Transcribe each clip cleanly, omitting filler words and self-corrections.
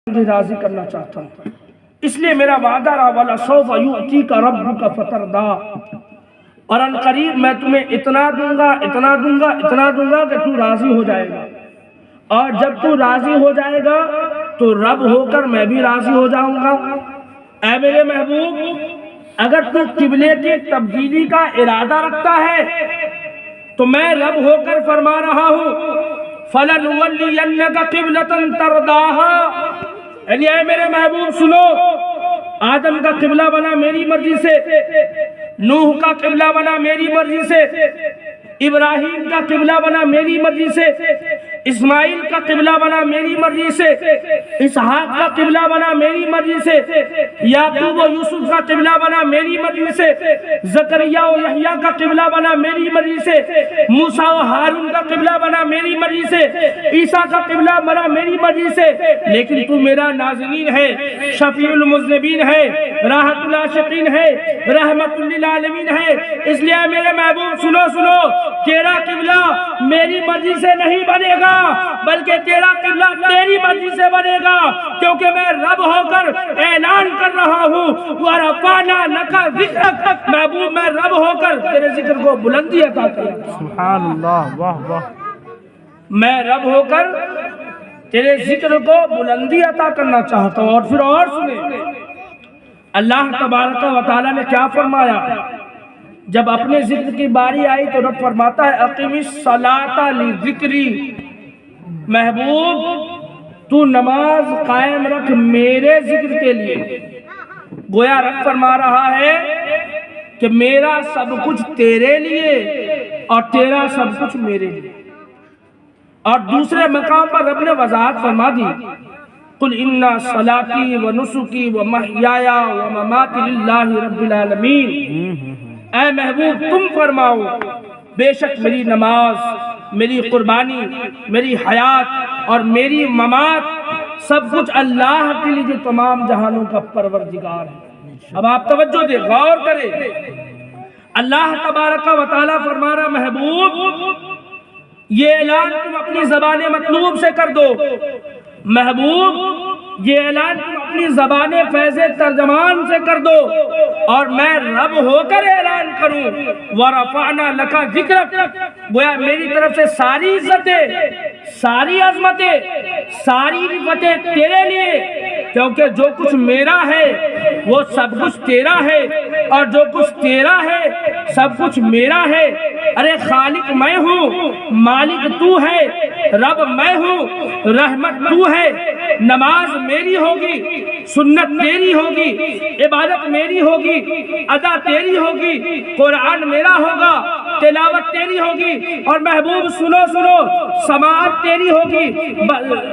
تجھے راضی کرنا چاہتا ہوں، اس لیے میرا وعدہ رہا وَلَسَوْفَ يُؤْتِيكَ رَبُّكَ فَتَرْضَىٰ، اور ان قریب میں تمہیں اتنا دوں گا اتنا دوں گا اتنا دوں گا کہ تو راضی ہو جائے گا، اور جب تو راضی ہو جائے گا تو رب ہو کر میں بھی راضی ہو جاؤں گا۔ اے میرے محبوب، اگر تو قبلے کی تبدیلی کا ارادہ رکھتا ہے تو میں رب ہو کر فرما رہا ہوں فَلَنُوَلِّيَنَّكَ قِبْلَةً تَرْضَاهَا، یعنی اے میرے محبوب سنو، آدم کا قبلہ بنا میری مرضی سے، نوح کا قبلہ بنا میری مرضی سے، ابراہیم کا قبلہ بنا میری مرضی سے، اسماعیل کا قبلہ بنا میری مرضی سے، اسحاق کا قبلہ بنا میری مرضی سے، یعقوب و یوسف کا قبلہ بنا میری مرضی سے، زکریا و یحییٰ کا قبلہ بنا میری مرضی سے، موسیٰ و ہارون کا قبلہ بنا میری مرضی سے، عیسیٰ کا قبلہ بنا میری مرضی سے، لیکن تو میرا نازنین ہے، شفیع المذنبین ہے، راحت العاشقین ہے، رحمت للعالمین ہے، اس لیے میرے محبوب سنو سنو، تیرا قبلہ میری مرضی سے نہیں بنے گا بلکہ تیرا قبلہ تیری مرضی سے بنے گا، کیونکہ میں رب ہو کر اعلان کر رہا ہوں وَرَفَعْنَا لَكَ ذِكْرَكَ، محبوب میں رب ہو کر تیرے ذکر کو بلندی عطا کروں گا۔ سبحان اللہ، واہ واہ، میں رب ہو کر تیرے ذکر کو بلندی عطا کرنا چاہتا ہوں۔ اور پھر اور سنیں، اللہ تبارک و تعالیٰ نے کیا فرمایا؟ جب اپنے ذکر کی باری آئی تو رب فرماتا ہے اقیم الصلاۃ لذکری، محبوب تو نماز قائم رکھ میرے ذکر کے لیے۔ گویا رب فرما رہا ہے کہ میرا سب کچھ تیرے لیے اور تیرا سب کچھ میرے لیے۔ اور دوسرے مقام پر رب نے وضاحت فرما دی قل ان صلاتی و نسکی و محیایا و مماتی للہ رب العالمین، اے محبوب تم فرماؤ بے شک میری نماز، میری قربانی، میری حیات اور میری ممات سب کچھ اللہ کے لیے جو تمام جہانوں کا پروردگار ہے۔ اب آپ توجہ دیں، غور کریں، اللہ تبارک و تعالیٰ فرما رہا محبوب یہ اعلان تم اپنی زبان مطلوب سے کر دو، محبوب یہ اعلان تم اپنی زبان فیض ترجمان سے کر دو، اور میں رب ہو کر اعلان کروں وَرَفَعْنَا لَكَ ذِكْرَكَ، گویا میری طرف سے ساری عزتیں، ساری عظمتیں، ساری رفتیں تیرے لیے، کیونکہ جو کچھ میرا ہے وہ سب کچھ تیرا ہے، اور جو کچھ تیرا ہے سب کچھ میرا ہے۔ ارے خالق میں ہوں، مالک تو ہے، رب میں ہوں، رحمت تو ہے، نماز میری ہوگی، سنت تیری ہوگی، عبادت میری ہوگی، ادا تیری ہوگی، قرآن میرا ہوگا، تلاوت تیری ہوگی، اور محبوب سنو سنو سماعت تیری ہوگی،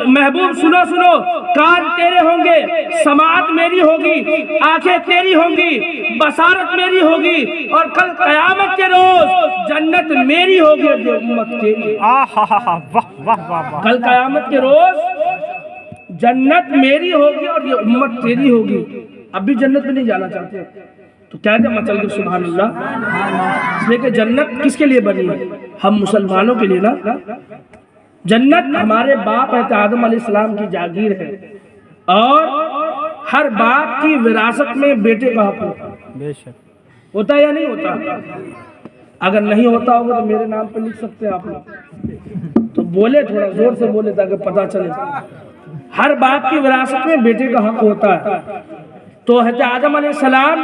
محبوب سنو سنو کان تیرے ہوں گے، سماعت میری ہوگی، آنکھیں تیری ہوں گی، بصارت میری ہوگی، اور کل قیامت کے روز جنت میری ہوگی اور یہ امت تیری، کل قیامت کے روز جنت میری ہوگی اور یہ امت تیری ہوگی۔ اب بھی جنت میں نہیں جانا چاہتے تو کیا مچل گئے سبحان اللہ، اس لیے کہ جنت کس کے لیے بنی ہے؟ ہم مسلمانوں کے لیے نا۔ جنت ہمارے باپ حضرت آدم علیہ السلام کی جاگیر ہے، اور ہر باپ کی وراثت میں بیٹے کا حق ہوتا ہے یا نہیں ہوتا؟ اگر نہیں ہوتا ہوگا تو میرے نام پہ لکھ سکتے ہیں آپ، تو بولے تھوڑا زور سے بولے تاکہ پتہ چلے۔ ہر باپ کی وراثت میں بیٹے کا حق ہوتا ہے، تو حضرت آدم علیہ السلام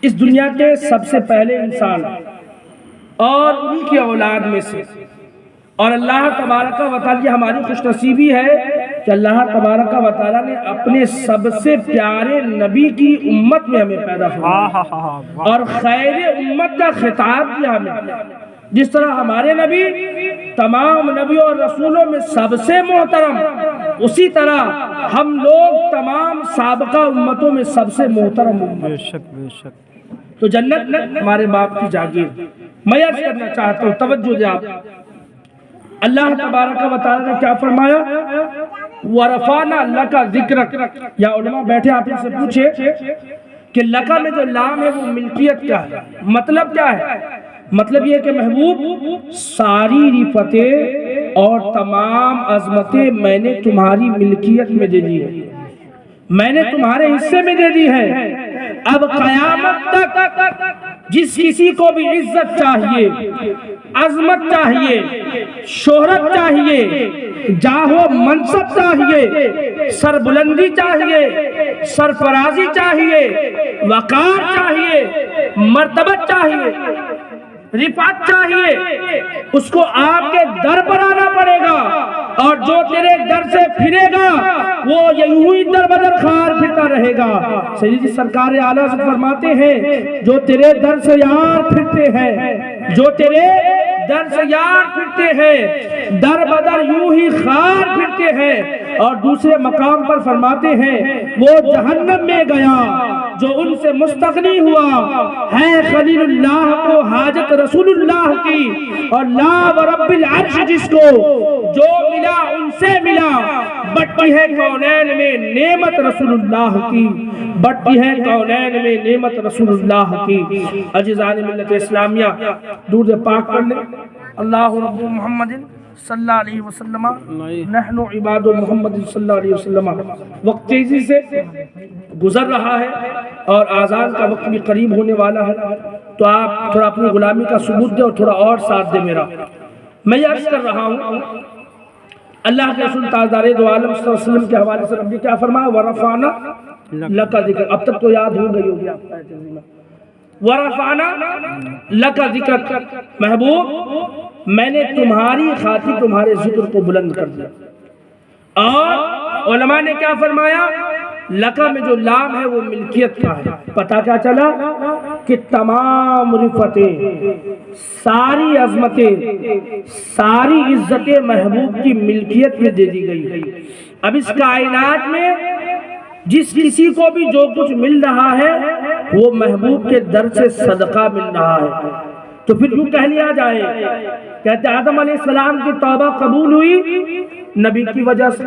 اس دنیا کے سب سے پہلے انسان اور ان کی اولاد میں سے، اور اللہ تبارک و تعالی ہماری خوش نصیبی ہے کہ اللہ تبارک و تعالی نے اپنے سب سے پیارے نبی کی امت میں ہمیں پیدا فرمایا اور خیر امت کا خطاب کیا ہمیں۔ جس طرح ہمارے نبی تمام نبیوں اور رسولوں میں سب سے محترم، اسی طرح ہم لوگ تمام سابقہ امتوں میں سب سے محترم امت۔ بے شک بے شک۔ تو جنت ہمارے باپ کی جاگیر۔ میں عرض کرنا چاہتا ہوں، توجہ دیں آپ، اللہ تبارک و تعالی نے کیا فرمایا؟ وَرَفَعْنَا لَكَ ذِكْرَكَ۔ یا علماء بیٹھے آپ ان سے پوچھے کہ لَكَ میں جو لام ہے وہ ملکیت کیا ہے، مطلب کیا ہے؟ مطلب یہ کہ محبوب ساری رفتیں اور تمام عظمتیں میں نے تمہاری ملکیت میں دے دی ہے، میں نے تمہارے حصے میں دے دی ہے۔ اب قیامت تک جس کسی کو بھی عزت چاہیے، عظمت چاہیے، شہرت چاہیے، جاہ و منصب چاہیے، سربلندی چاہیے، سرفرازی چاہیے، وقار چاہیے، مرتبت چاہیے، رفعت چاہیے، اس کو آپ کے در پر آنا پڑے گا، اور جو تیرے در سے پھرے گا وہ یہی در بدر خار پھرتا رہے گا۔ سیدی سرکار اعلیٰ سے فرماتے ہیں جو تیرے در سے یار پھرتے ہیں، جو تیرے در سے یار پھرتے ہیں، در بدر یوں ہی خار پھرتے ہیں۔ اور دوسرے مقام پر فرماتے ہیں وہ جہنم میں گیا جو ان سے مستغنی ہوا، ہے خلیل اللہ کو حاجت رسول اللہ کی، اور لا ورب العرش جس کو جو ملا ان سے ملا، بٹتی ہے کونین میں نعمت رسول اللہ کی، بٹتی ہے کونین میں نعمت رسول اللہ کی۔ عزیزان ملت اسلامیہ، درود پاک پڑھ لیں۔ اللہ رب محمد صلی اللہ علیہ وسلم، نحن عباد محمد صلی اللہ علیہ وسلم۔ وقت تیزی سے گزر رہا ہے اور آذان کا وقت بھی قریب ہونے والا ہے، تو آپ تھوڑا اپنی غلامی کا ثبوت دیں اور تھوڑا اور ساتھ دیں میرا۔ میں یہ عرض کر رہا ہوں اللہ کے رسول تاجدار دو عالم صلی اللہ علیہ وسلم کے حوالے سے رب نے کیا فرمایا؟ وَرَفَعْنَا لَكَ ذِكْرَكَ۔ اب تک تو یاد ہو گئی ہوگی آپ کو۔ وَرَفَعْنَا لَكَ ذِكْرَكَ، محبوب میں نے تمہاری خاطر تمہارے ذکر کو بلند کر دیا۔ اور علماء نے کیا فرمایا؟ لکا میں جو لام ہے وہ ملکیت کا ہے۔ پتہ کیا چلا کہ تمام رفتیں، ساری عظمتیں، ساری عزتیں محبوب کی ملکیت میں دے دی گئی۔ اب اس کائنات میں جس کسی کو بھی جو کچھ مل رہا ہے وہ محبوب کے در سے صدقہ مل رہا ہے۔ تو پھر یوں کہہ لیا جائے، کہتے آدم علیہ السلام کی توبہ قبول ہوئی نبی کی وجہ سے،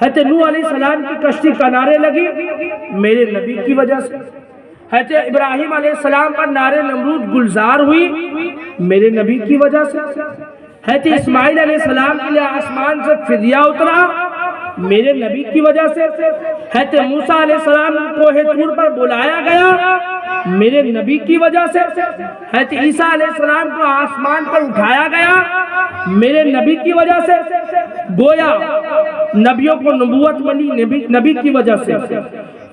حضرت نوح علیہ السلام کی کشتی کنارے لگی میرے نبی کی وجہ سے، حضرت ابراہیم علیہ السلام پر نار نمرود گلزار ہوئی میرے نبی کی وجہ سے، حضرت اسماعیل علیہ السلام کے لیے آسمان سے فدیہ اترا میرے نبی کی وجہ سے، حضرت موسیٰ علیہ السلام کو کوہ طور پر بلایا گیا میرے نبی کی وجہ سے، حضرت عیسیٰ علیہ السلام کو آسمان پر اٹھایا گیا میرے نبی کی وجہ سے۔ گویا نبیوں کو نبوت ملی نبی کی وجہ سے،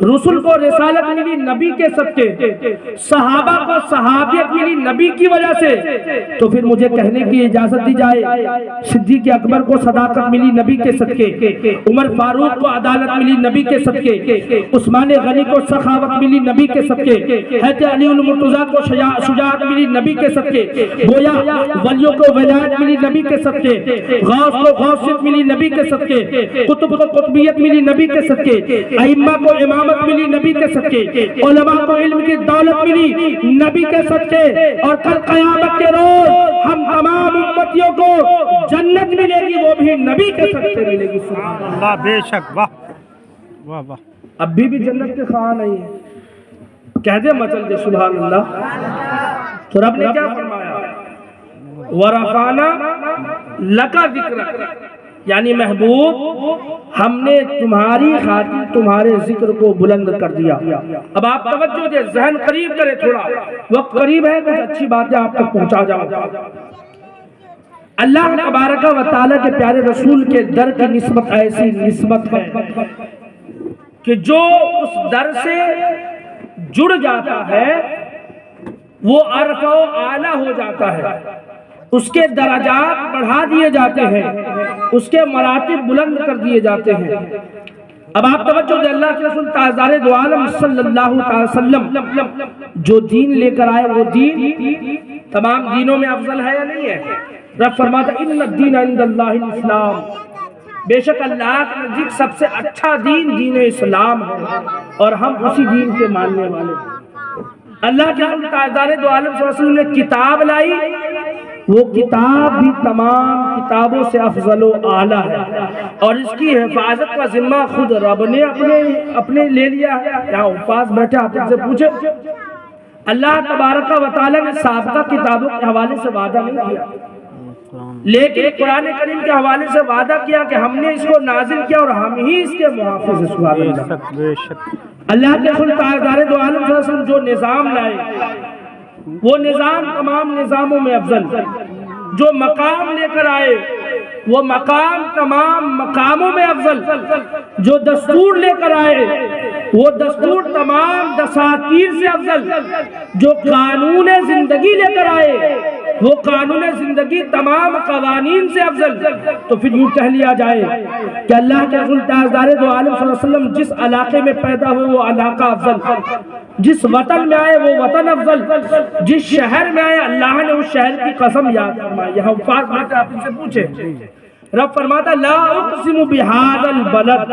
رسول کو رسالت ملی نبی کے صدقے، صحابہ کو صحابیت ملی نبی کی وجہ سے۔ تو پھر مجھے کہنے کی اجازت دی جائے صدیق اکبر کو صداقت ملی نبی کے صدقے، عمر فاروق کو عدالت ملی نبی کے صدقے، عثمان غنی کو سخاوت ملی نبی کے صدقے، حضرت علی المرتضیٰ کو شجاعت ملی نبی کے صدقے، گویا ولیوں کو ولایت ملی نبی کے صدقے، غوث کو غوثیت ملی نبی کے صدقے، قطب کو قطبیت ملی نبی کے صدقے، ائمہ کو امامت ملی نبی کے صدقے، علماء کو علم کی دولت ملی نبی کے صدقے، اور کل قیامت کے روز ہم تمام امتیوں کو جنت ملے گی وہ بھی نبی کے صدقے ملے گی۔ سبحان اللہ، بے شک، واہ واہ واہ۔ ابھی بھی جنت کے خواہاں نہیں ہے، کہہ دے مچل دے سبحان اللہ۔ تو رب نے کیا فرمایا؟ وَرَفَعْنَا لَكَ ذِكْرَكَ، یعنی محبوب ہم نے تمہاری خاطر تمہارے ذکر کو بلند کر دیا۔ اب آپ توجہ دے، ذہن قریب کرے، تھوڑا وقت قریب ہے، کچھ اچھی باتیں آپ تک پہنچا جاؤ۔ اللہ تبارک و تعالیٰ کے پیارے رسول کے در کی نسبت ایسی نسبت ہے کہ جو اس در سے جڑ جاتا ہے وہ عرفہ و اعلیٰ ہو جاتا ہے، اس کے درجات بڑھا دیے جاتے ہیں، اس کے مراتب بلند کر دیے جاتے ہیں۔ اب آپ توجہ دیں، اللہ کے رسول تاجدار دو عالم صلی اللہ علیہ وسلم جو دین لے کر آئے وہ دین تمام دینوں میں افضل ہے یا نہیں ہے؟ رب فرماتا ان الدین عند اللہ الاسلام، بے شک اللہ کے نزدیک سب سے اچھا دین دین اسلام ہے اور ہم اسی دین کے ماننے والے ہیں۔ اللہ کے رسول تاجدار دو عالم صلی اللہ علیہ وسلم نے کتاب لائی، وہ کتاب بھی تمام کتابوں سے افضل و اعلیٰ ہے، اور اس کی حفاظت کا ذمہ خود رب نے اپنے لے لیا ہے۔ یہاں پاس بیٹھے آپ سے پوچھے، اللہ تبارک و تعالیٰ نے سابقہ کتابوں کے حوالے سے وعدہ نہیں کیا؟ لیکن قرآن کریم کے حوالے سے وعدہ کیا کہ ہم نے اس کو نازل کیا اور ہم ہی اس کے محافظ ہیں۔ سبحان بے اللہ۔ شک بے شک اللہ کے رسول تاجدار دو عالم صلی اللہ علیہ وسلم جو نظام لائے، وہ نظام تمام نظاموں میں افضل، جو مقام لے کر آئے وہ مقام تمام مقاموں میں افضل، جو دستور لے کر آئے وہ دستور تمام دساتیر سے افضل، جو قانون زندگی لے کر آئے وہ قانون زندگی تمام قوانین سے افضل۔ تو پھر یوں کہہ لیا جائے کہ اللہ کے رسول تاجدار دو عالم صلی اللہ علیہ وسلم جس علاقے میں پیدا ہوئے وہ علاقہ افضل، جس وطن میں آئے وہ وطن افضل، جس شہر میں آئے اللہ نے اس شہر کی قسم یاد فرمائی۔ یہ حفاظ بات آپ ان سے پوچھیں، رب فرماتا لا اقسم بہذا البلد،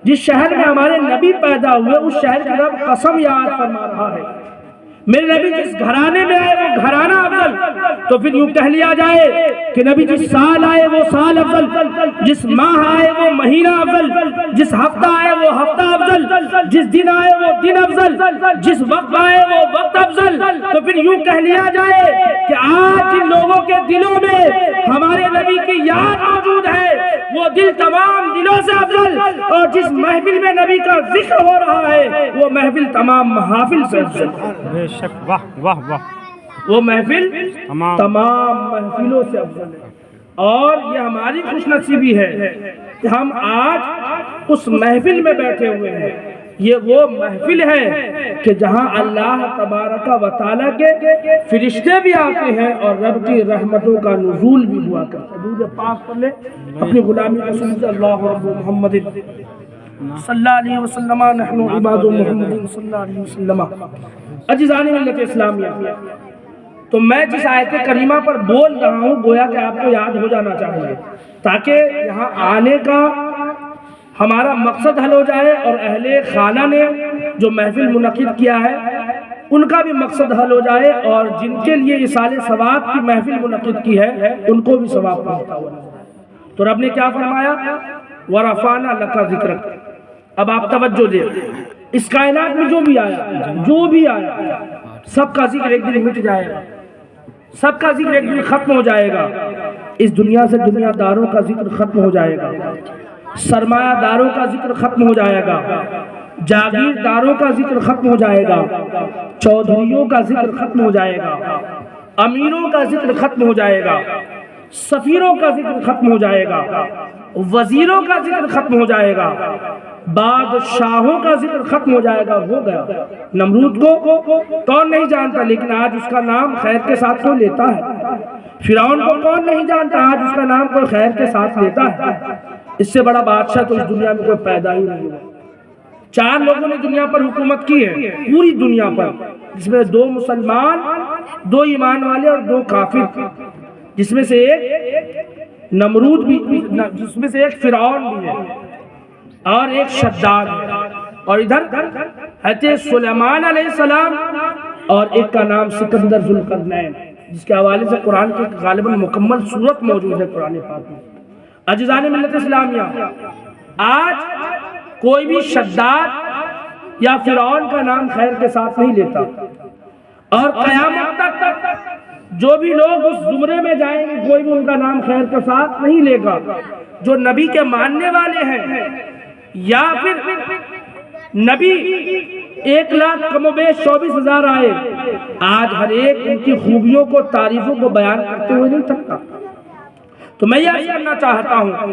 جس شہر میں ہمارے نبی پیدا ہوئے اس شہر کی رب قسم یاد فرما رہا ہے۔ میرے نبی جس گھرانے میں آئے وہ گھرانہ افضل، تو پھر یوں کہہ لیا جائے کہ نبی جس سال آئے وہ سال افضل، جس ماہ آئے وہ مہینہ افضل، جس ہفتہ آئے وہ ہفتہ افضل، جس دن آئے وہ دن افضل، جس وقت آئے وہ وقت افضل۔ تو پھر یوں کہہ لیا جائے کہ آج جن لوگوں کے دلوں میں ہمارے نبی کی یاد موجود ہے وہ دل تمام دلوں سے افضل، اور جس محفل میں نبی کا ذکر ہو رہا ہے وہ محفل تمام محافل سے افضل۔ بے شک واہ واہ واہ، وہ محفل تمام محفلوں سے افضل ہے۔ اور یہ ہماری خوش نصیبی ہے کہ ہم آج اس محفل میں بیٹھے ہوئے ہیں۔ یہ وہ محفل ہے کہ جہاں اللہ تبارک و تعالیٰ کے فرشتے بھی آتے ہیں اور رب کی رحمتوں کا نزول بھی ہوا کرتا ہے۔ درود پاک پڑھ لے اپنی غلامی رسول صلی اللہ رب محمد صلی اللہ علیہ وسلم، نحن عباد محمد صلی اللہ علیہ وسلم۔ عزیزان ملت اسلامیہ، تو میں جس آیت کریمہ پر بول رہا ہوں گویا کہ آپ کو یاد ہو جانا چاہیے تاکہ یہاں آنے کا ہمارا مقصد حل ہو جائے، اور اہل خانہ نے جو محفل منعقد کیا ہے ان کا بھی مقصد حل ہو جائے، اور جن کے لیے اصال ثواب کی محفل منعقد کی ہے ان کو بھی ثواب پہنچتا ہوا۔ تو رب نے کیا فرمایا؟ وَرَفَعْنَا لَكَ ذِكْرَكَ۔ اب آپ توجہ دیں، اس کائنات میں جو بھی آیا سب کا ذکر ایک دن مٹ جائے گا، سب کا ذکر ایک دن ختم ہو جائے گا۔ اس دنیا سے دنیا داروں کا ذکر ختم ہو جائے گا، سرمایہ داروں کا ذکر ختم ہو جائے گا، جاگیر داروں کا ذکر ختم ہو جائے گا، چودھریوں کا ذکر ختم ہو جائے گا، امیروں کا ذکر ختم ہو جائے گا، سفیروں کا ذکر ختم ہو جائے گا، وزیروں کا ذکر ختم ہو جائے گا، بادشاہوں کا ذکر ختم ہو جائے گا۔ ہو گیا۔ نمرود کو کون نہیں جانتا، لیکن آج اس کا نام خیر کے ساتھ کوئی لیتا ہے۔ فرعون کو کون نہیں جانتا، آج اس کا نام کوئی خیر کے ساتھ لیتا ہے۔ اس سے بڑا بادشاہ تو اس دنیا میں کوئی پیدا ہی نہیں ہوا۔ 4 لوگوں نے دنیا پر حکومت کی ہے، پوری دنیا پر، جس میں 2 مسلمان، 2 ایمان والے اور 2 کافر، جس میں سے ایک نمرود بھی، جس میں سے ایک فرعون بھی ہے اور ایک شداد ہے، اور ادھر حضرت سلیمان علیہ السلام، اور ایک کا نام سکندر ذوالقرنین، جس کے حوالے سے قرآن کی غالباً مکمل صورت موجود ہے قرآن پاک میں۔ عزیزان ملت اسلامیہ، آج کوئی بھی شداد یا فرعون کا نام خیر کے ساتھ نہیں لیتا، اور قیامت تک جو بھی لوگ اس زمرے میں جائیں گے کوئی بھی ان کا نام خیر کے ساتھ نہیں لے گا۔ جو نبی کے ماننے والے ہیں یا پھر نبی 1,00,000 کم و بیش 24,000 آئے، آج ہر ایک ان کی خوبیوں کو، تعریفوں کو بیان کرتے ہوئے نہیں تھکتا۔ تو میں یہ کرنا چاہتا ہوں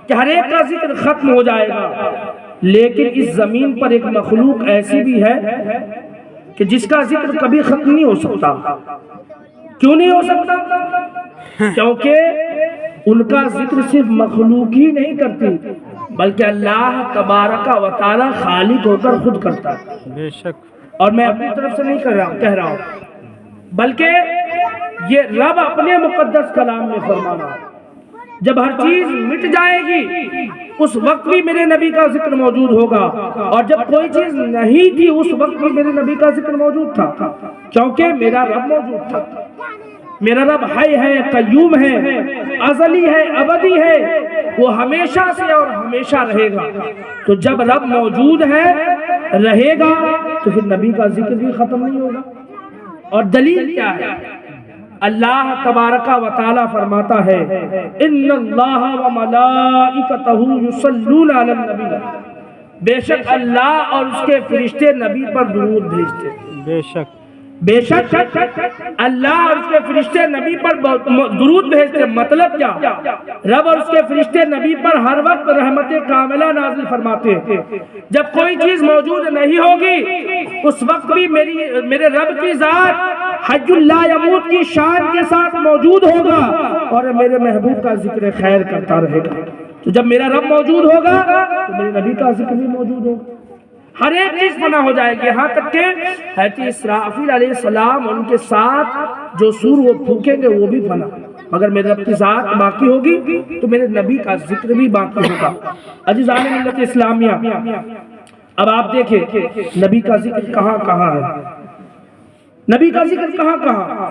کہ ہر ایک کا ذکر ختم ہو جائے گا، لیکن اس زمین پر ایک مخلوق ایسی بھی ہے کہ جس کا ذکر کبھی ختم نہیں ہو سکتا۔ کیوں نہیں ہو سکتا؟ کیونکہ ان کا ذکر صرف مخلوق ہی نہیں کرتی بلکہ اللہ تبارک و تعالی خالق ہو کر خود کرتا ہے۔ بے شک۔ اور میں اپنی طرف سے نہیں کہہ رہا ہوں، بلکہ یہ رب اپنے مقدس کلام میں فرما رہا ہے۔ جب ہر چیز مٹ جائے گی اس وقت بھی میرے نبی کا ذکر موجود ہوگا، اور جب کوئی چیز نہیں تھی اس وقت بھی میرے نبی کا ذکر موجود تھا، کیونکہ میرا رب موجود تھا۔ میرا رب حی ہے، قیوم ہے، ازلی ہے، ابدی ہے، وہ ہمیشہ سے اور ہمیشہ رہے گا۔ تو جب رب موجود ہے، رہے گا، تو پھر نبی کا ذکر بھی ختم نہیں ہوگا۔ اور دلیل کیا ہے؟ اللہ تبارک و تعالی فرماتا ہے ان اللہ و ملائکتہ یصلون علی النبی، بے شک اللہ اور اس کے فرشتے نبی پر درود بھیجتے ہیں۔ بے شک بے شک اللہ اور اس کے فرشتے نبی پر درود بھیجتے، مطلب کیا؟ رب اور اس کے فرشتے نبی پر ہر وقت رحمت کاملہ نازل فرماتے ہیں۔ جب کوئی چیز موجود نہیں ہوگی اس وقت بھی میرے رب کی ذات حی لا یموت کی شان کے ساتھ موجود ہوگا اور میرے محبوب کا ذکر خیر کرتا رہے گا۔ تو جب میرا رب موجود ہوگا تو میرے نبی کا ذکر بھی موجود ہوگا، ہر ایک چیز فنا ہو جائے گی، یہاں تک کہ حضرت اسرافیل علیہ السلام ان کے ساتھ جو سور وہ پھونکیں گے وہ بھی فنا، مگر میرے رب کی ذات باقی ہوگی تو میرے نبی کا ذکر بھی باقی ہوگا۔ عزیزان ملت اسلامیہ، اب آپ دیکھیں نبی کا ذکر کہاں کہاں ہے، نبی کا ذکر کہاں کہاں